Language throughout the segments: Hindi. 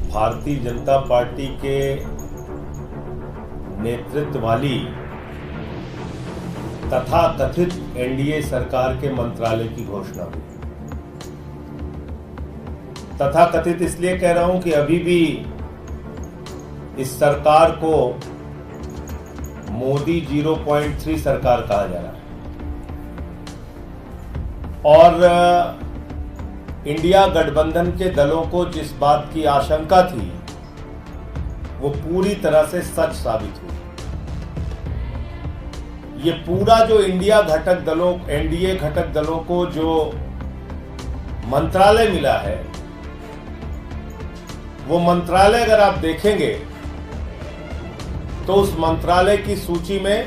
भारतीय जनता पार्टी के नेतृत्व वाली तथाकथित एनडीए सरकार के मंत्रालय की घोषणा हुई। तथाकथित इसलिए कह रहा हूं कि अभी भी इस सरकार को मोदी 0.3 सरकार कहा जा रहा है और इंडिया गठबंधन के दलों को जिस बात की आशंका थी वो पूरी तरह से सच साबित हुई। ये पूरा जो एनडीए घटक दलों को जो मंत्रालय मिला है, वो मंत्रालय अगर आप देखेंगे तो उस मंत्रालय की सूची में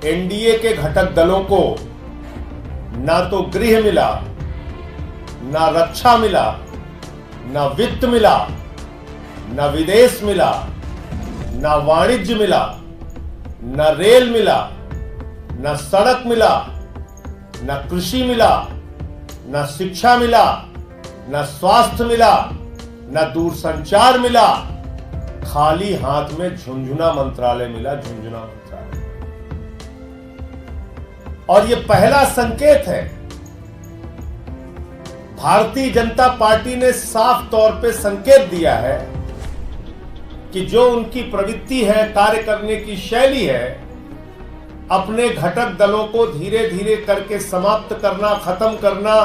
एनडीए के घटक दलों को ना तो गृह मिला, ना रक्षा मिला, ना वित्त मिला, ना विदेश मिला, ना वाणिज्य मिला, ना रेल मिला, ना सड़क मिला, ना कृषि मिला, ना शिक्षा मिला, ना स्वास्थ्य मिला, ना दूरसंचार मिला। खाली हाथ में झुंझुना मंत्रालय मिला, झुंझुना मंत्रालय। और यह पहला संकेत है। भारतीय जनता पार्टी ने साफ तौर पे संकेत दिया है कि जो उनकी प्रवृत्ति है, कार्य करने की शैली है, अपने घटक दलों को धीरे धीरे करके समाप्त करना, खत्म करना,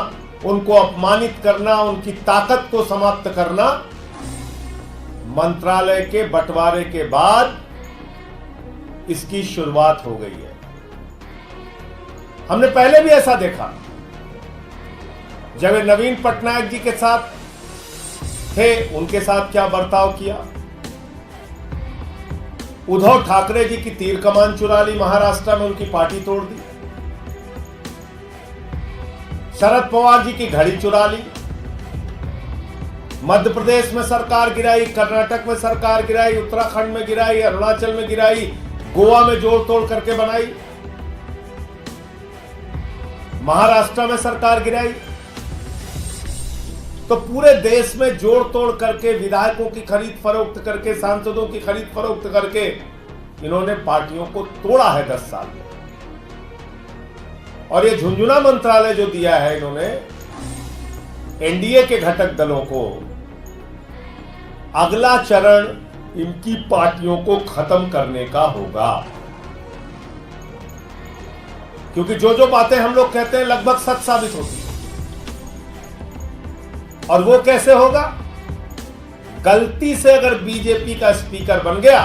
उनको अपमानित करना, उनकी ताकत को समाप्त करना, मंत्रालय के बंटवारे के बाद इसकी शुरुआत हो गई है। हमने पहले भी ऐसा देखा। जब नवीन पटनायक जी के साथ थे, उनके साथ क्या बर्ताव किया। उद्धव ठाकरे जी की तीर कमान चुरा ली, महाराष्ट्र में उनकी पार्टी तोड़ दी। शरद पवार जी की घड़ी चुरा ली। मध्य प्रदेश में सरकार गिराई, कर्नाटक में सरकार गिराई, उत्तराखंड में गिराई, अरुणाचल में गिराई, गोवा में जोड़ तोड़ करके बनाई, महाराष्ट्र में सरकार गिराई। तो पूरे देश में जोड़ तोड़ करके, विधायकों की खरीद फरोख्त करके, सांसदों की खरीद फरोख्त करके इन्होंने पार्टियों को तोड़ा है 10 साल में। और ये झुंझुना मंत्रालय जो दिया है इन्होंने एनडीए के घटक दलों को, अगला चरण इनकी पार्टियों को खत्म करने का होगा। क्योंकि जो जो बातें हम लोग कहते हैं लगभग सच साबित होती है। और वो कैसे होगा? गलती से अगर बीजेपी का स्पीकर बन गया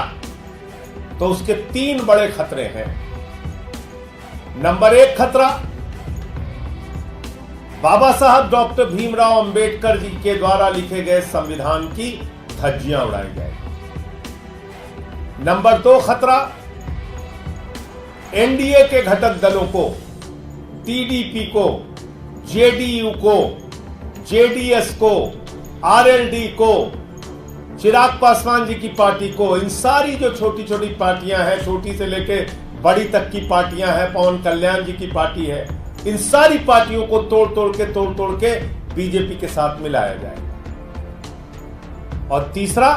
तो उसके 3 बड़े खतरे हैं। नंबर 1 खतरा, बाबा साहब डॉक्टर भीमराव अंबेडकर जी के द्वारा लिखे गए संविधान की धज्जियां उड़ाई जाएगी। नंबर 2 खतरा, एनडीए के घटक दलों को, टीडीपी को, जेडीयू को, जेडीएस को, आरएलडी को, चिराग पासवान जी की पार्टी को, इन सारी जो छोटी छोटी पार्टियां हैं, छोटी से लेके बड़ी तक की पार्टियां हैं, पवन कल्याण जी की पार्टी है, इन सारी पार्टियों को तोड़ तोड़ के बीजेपी के साथ मिलाया जाएगा। और तीसरा,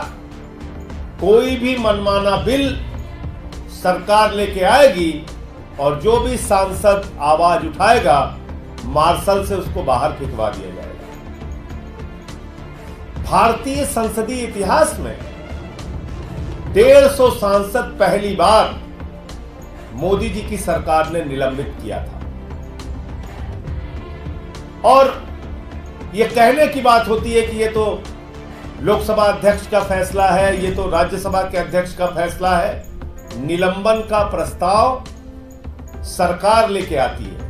कोई भी मनमाना बिल सरकार लेके आएगी और जो भी सांसद आवाज उठाएगा, मार्शल से उसको बाहर फेंकवा दिया जाएगा। भारतीय संसदीय इतिहास में 150 सांसद पहली बार मोदी जी की सरकार ने निलंबित किया था। और यह कहने की बात होती है कि यह तो लोकसभा अध्यक्ष का फैसला है, यह तो राज्यसभा के अध्यक्ष का फैसला है। निलंबन का प्रस्ताव सरकार लेके आती है।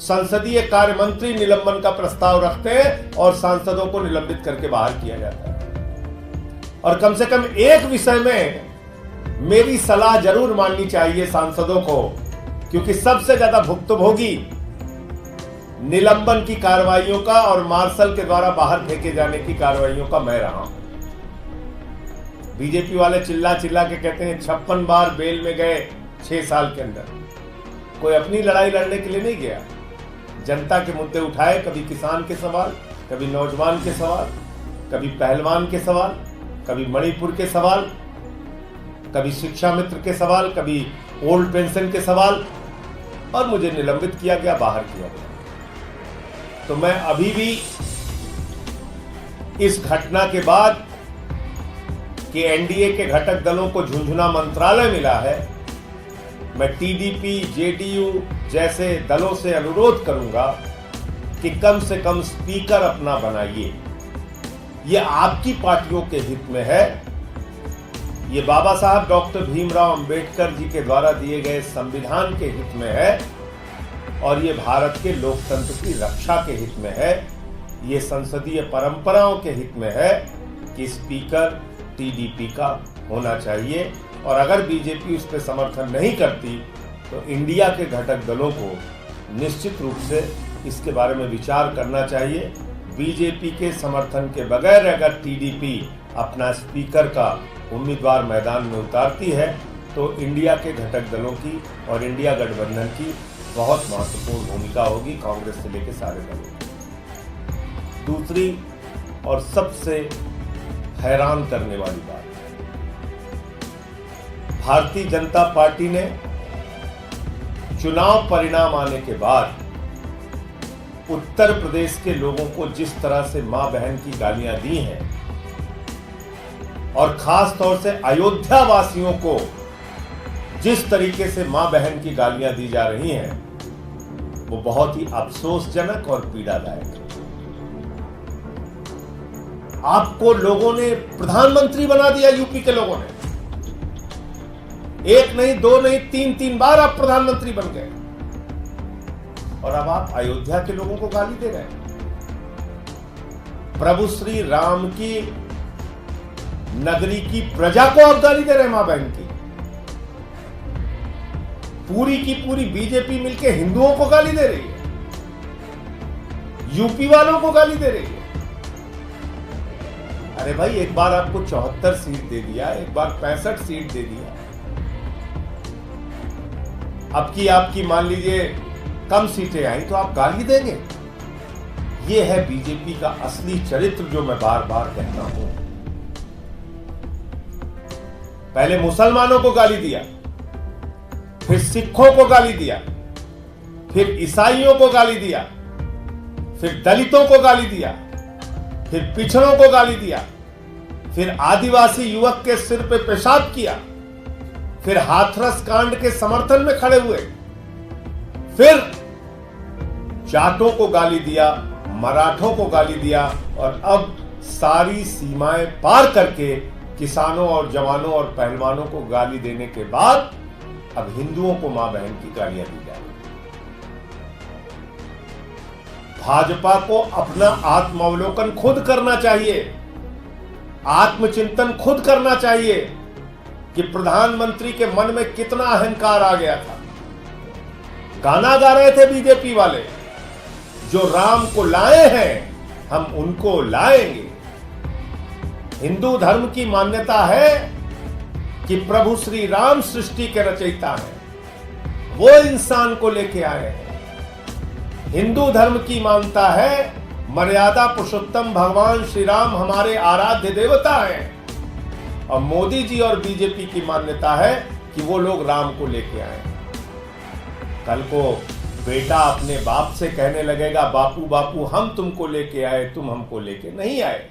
संसदीय कार्य मंत्री निलंबन का प्रस्ताव रखते हैं और सांसदों को निलंबित करके बाहर किया जाता है। और कम से कम एक विषय में मेरी सलाह जरूर माननी चाहिए सांसदों को, क्योंकि सबसे ज्यादा भुक्तभोगी निलंबन की कार्रवाइयों का और मार्शल के द्वारा बाहर फेंके जाने की कार्रवाइयों का मैं रहा हूं। बीजेपी वाले चिल्ला चिल्ला के कहते हैं 56 बार बेल में गए 6 साल के अंदर। कोई अपनी लड़ाई लड़ने के लिए नहीं गया, जनता के मुद्दे उठाए, कभी किसान के सवाल, कभी नौजवान के सवाल, कभी पहलवान के सवाल, कभी मणिपुर के सवाल, कभी शिक्षा मित्र के सवाल, कभी ओल्ड पेंशन के सवाल, और मुझे निलंबित किया गया, बाहर किया गया। तो मैं अभी भी इस घटना के बाद कि एनडीए के घटक दलों को झुंझुना मंत्रालय मिला है, मैं टीडीपी, जेडीयू जैसे दलों से अनुरोध करूंगा कि कम से कम स्पीकर अपना बनाइए। ये आपकी पार्टियों के हित में है, ये बाबा साहब डॉक्टर भीमराव अंबेडकर जी के द्वारा दिए गए संविधान के हित में है, और ये भारत के लोकतंत्र की रक्षा के हित में है, ये संसदीय परंपराओं के हित में है कि स्पीकर टीडीपी का होना चाहिए। और अगर बीजेपी उस पर समर्थन नहीं करती तो इंडिया के घटक दलों को निश्चित रूप से इसके बारे में विचार करना चाहिए। बीजेपी के समर्थन के बगैर अगर टीडीपी अपना स्पीकर का उम्मीदवार मैदान में उतारती है तो इंडिया के घटक दलों की और इंडिया गठबंधन की बहुत महत्वपूर्ण भूमिका होगी, कांग्रेस से लेकर सारे दलों की। दूसरी और सबसे हैरान करने वाली बात, भारतीय जनता पार्टी ने चुनाव परिणाम आने के बाद उत्तर प्रदेश के लोगों को जिस तरह से मां बहन की गालियां दी हैं, और खास तौर से अयोध्या वासियों को जिस तरीके से मां बहन की गालियां दी जा रही हैं, वो बहुत ही अफसोसजनक और पीड़ादायक है। आपको लोगों ने प्रधानमंत्री बना दिया, यूपी के लोगों ने। एक नहीं, दो नहीं, तीन बार आप प्रधानमंत्री बन गए, और अब आप अयोध्या के लोगों को गाली दे रहे हैं। प्रभु श्री राम की नगरी की प्रजा को आप गाली दे रहे हैं, मां बहन की। पूरी की पूरी बीजेपी मिलकर हिंदुओं को गाली दे रही है, यूपी वालों को गाली दे रही है। अरे भाई, एक बार आपको 74 सीट दे दिया, एक बार 65 सीट दे दिया, अब की आपकी मान लीजिए कम सीटें आई तो आप गाली देंगे। ये है बीजेपी का असली चरित्र, जो मैं बार बार कहता हूं। पहले मुसलमानों को गाली दिया, फिर सिखों को गाली दिया, फिर ईसाइयों को गाली दिया, फिर दलितों को गाली दिया, फिर पिछड़ों को गाली दिया, फिर आदिवासी युवक के सिर पे पेशाब किया, फिर हाथरस कांड के समर्थन में खड़े हुए, फिर जाटों को गाली दिया, मराठों को गाली दिया, और अब सारी सीमाएं पार करके किसानों और जवानों और पहलवानों को गाली देने के बाद अब हिंदुओं को मां बहन की गालियां दी जा रही। भाजपा को अपना आत्मावलोकन खुद करना चाहिए, आत्मचिंतन खुद करना चाहिए कि प्रधानमंत्री के मन में कितना अहंकार आ गया था। गाना गा रहे थे बीजेपी वाले, जो राम को लाए हैं हम उनको लाएंगे। हिंदू धर्म की मान्यता है कि प्रभु श्री राम सृष्टि के रचयिता हैं, वो इंसान को लेके आए हैं। हिंदू धर्म की मान्यता है मर्यादा पुरुषोत्तम भगवान श्री राम हमारे आराध्य देवता हैं, और मोदी जी और बीजेपी की मान्यता है कि वो लोग राम को लेके आए। कल को बेटा अपने बाप से कहने लगेगा, बापू बापू हम तुमको लेके आए, तुम हमको लेके नहीं आए।